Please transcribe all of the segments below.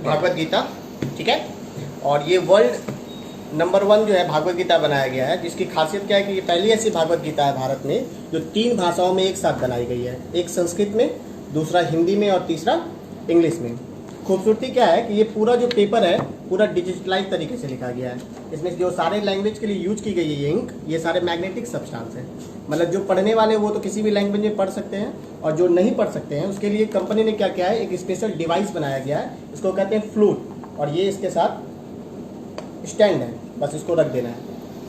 भागवत गीता, ठीक है। और ये वर्ल्ड नंबर 1 जो है भागवत गीता बनाया गया है, जिसकी खासियत क्या है कि ये पहली ऐसी भागवत गीता है भारत में जो 3 भाषाओं में एक साथ बनाई गई है, एक संस्कृत में, दूसरा हिंदी में और तीसरा इंग्लिश में। खूबसूरती क्या है कि ये पूरा जो पेपर है पूरा डिजिटलाइज तरीके से लिखा गया है। इसमें जो सारे लैंग्वेज के लिए यूज की गई है ये इंक, ये सारे मैग्नेटिक सब्सटेंस है। मतलब जो पढ़ने वाले वो तो किसी भी लैंग्वेज में पढ़ सकते हैं, और जो नहीं पढ़ सकते हैं उसके लिए कंपनी ने क्या किया है, एक स्पेशल डिवाइस बनाया गया है, इसको कहते हैं फ्लूट, और ये इसके साथ स्टैंड है, बस इसको रख देना है।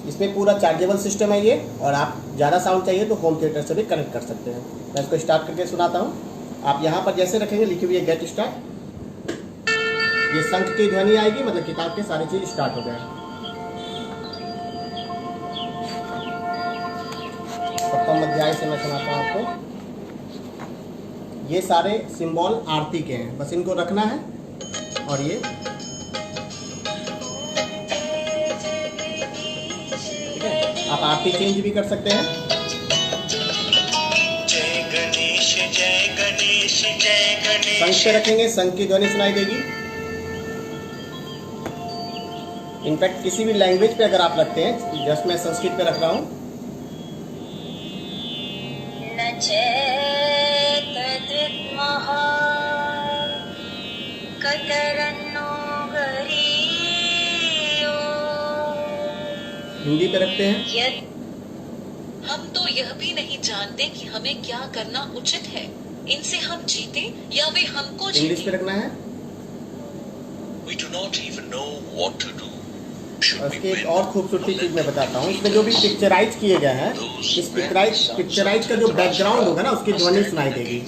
इसमें पूरा चार्जेबल सिस्टम है ये, और आप ज़्यादा साउंड चाहिए तो होम थिएटर से भी कनेक्ट कर सकते हैं। मैं इसको स्टार्ट करके सुनाता हूँ। आप यहाँ पर जैसे रखेंगे लिखी हुई है गेट स्टार्ट, ये शंख की ध्वनि आएगी, मतलब किताब के सारी चीज स्टार्ट हो गए। प्रथम अध्याय से मैं सुनाता हूँ आपको। ये सारे सिंबल आरती के हैं, बस इनको रखना है। और ये ठीक है, आप आरती चेंज भी कर सकते हैं। जय गणेश जय गणेश जय गणेश। शंख पे रखेंगे, शंख की ध्वनि सुनाई देगी। इनफैक्ट किसी भी लैंग्वेज पे अगर आप रखते हैं, जस्ट मैं संस्कृत पे रख रहा हूँ। हिंदी पे रखते हैं। हम तो यह भी नहीं जानते कि हमें क्या करना उचित है, इनसे हम जीते या वे हमको जीते। इंग्लिश पे रखना है। We do not even know what to do. इसकी एक और खूबसूरती चीज मैं बताता हूँ, इसमें जो भी पिक्चराइज किए गए हैं, इस पिक्चराइज का जो बैकग्राउंड होगा ना उसकी ध्वनि सुनाई देगी।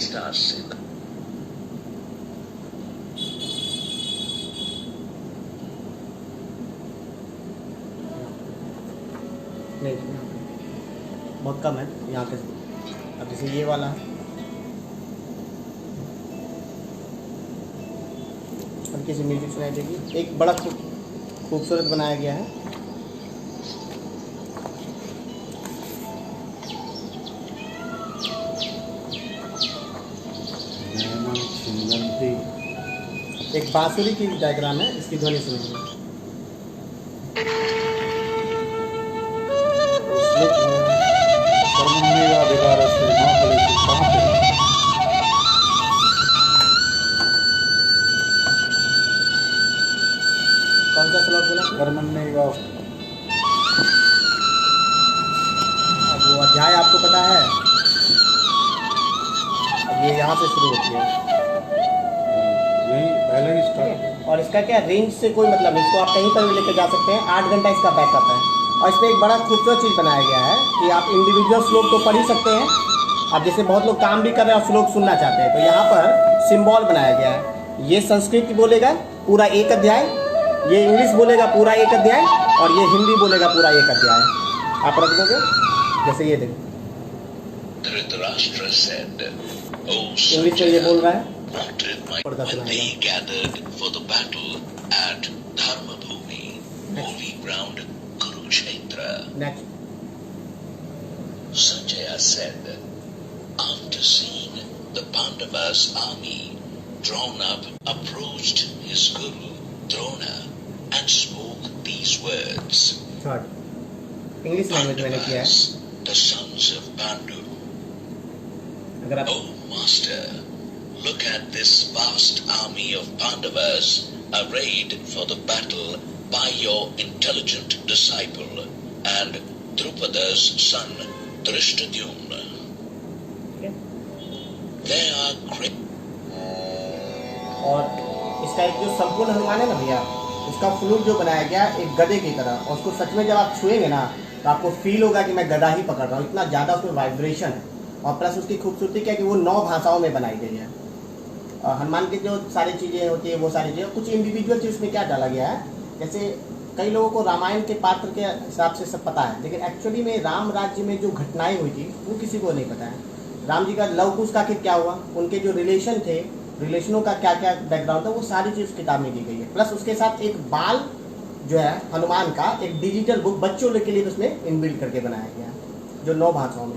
नहीं, बहुत कम है यहाँ के। अब जैसे ये वाला है, हल्की सी म्यूजिक सुनाई देगी। एक बड़ा खूबसूरत बनाया गया है। एक बांसुरी की डायग्राम है, इसकी ध्वनि सुनिए। कौन सा श्लोक बोला? अब वो अध्याय आपको पता है, अब ये यहाँ से शुरू होती है, यही पहले ही स्टार्ट। और इसका क्या रेंज से कोई मतलब नहीं, इसको आप कहीं पर भी लेकर जा सकते हैं। 8 घंटा इसका बैकअप है। और इसमें एक बड़ा खूबसूरत चीज़ बनाया गया है कि आप इंडिविजुअल श्लोक तो पढ़ ही सकते हैं। अब जैसे बहुत लोग काम भी कर रहे हैं और श्लोक सुनना चाहते हैं, तो यहाँ पर सिंबल बनाया गया है। ये संस्कृत बोलेगा पूरा एक अध्याय, ये इंग्लिश बोलेगा पूरा एक अध्याय, और ये हिंदी बोलेगा पूरा एक अध्याय। आप रख दोगे, जैसे ये देखो इंग्लिश में ये बोल रहा है। When they gathered for the battle at Dharmabhumi, holy ground Kurukshetra. Next. Sanjaya said, after seeing the Pandavas' army drawn up, approached his guru Drona and spoke these words. Third English language मैंने किया है। Pandavas, the sons of Pandu. अगर आप Oh master, look at this vast army of Pandavas arrayed for the battle by your intelligent disciple and Drupada's son Drishtadyumna. They are great. और इसका एक जो संपूर्ण हनुमान है ना भैया, उसका फ्लूट जो बनाया गया एक गधे की तरह, और उसको सच में जब आप छुएंगे ना तो आपको फील होगा कि मैं गधा ही पकड़ रहा हूँ, इतना ज़्यादा उसमें वाइब्रेशन है। और प्लस उसकी खूबसूरती क्या है कि वो 9 भाषाओं में बनाई गई है। और हनुमान की जो सारी चीज़ें होती है वो सारी चीज़ें, कुछ इंडिविजुअल चीज़ में क्या डाला गया है, जैसे कई लोगों को रामायण के पात्र के हिसाब से सब पता है, लेकिन एक्चुअली में राम राज्य में जो घटनाएं हुई थी वो किसी को नहीं पता है। राम जी का लव कुश का आखिर क्या हुआ, उनके जो रिलेशन थे, रिलेशनों का क्या क्या बैकग्राउंड था, वो सारी चीज़ किताब में दी गई है। प्लस उसके साथ एक बाल जो है हनुमान का एक डिजिटल बुक बच्चों के लिए उसमें इनबिल्ट करके बनाया गया है, जो 9 भाषाओं में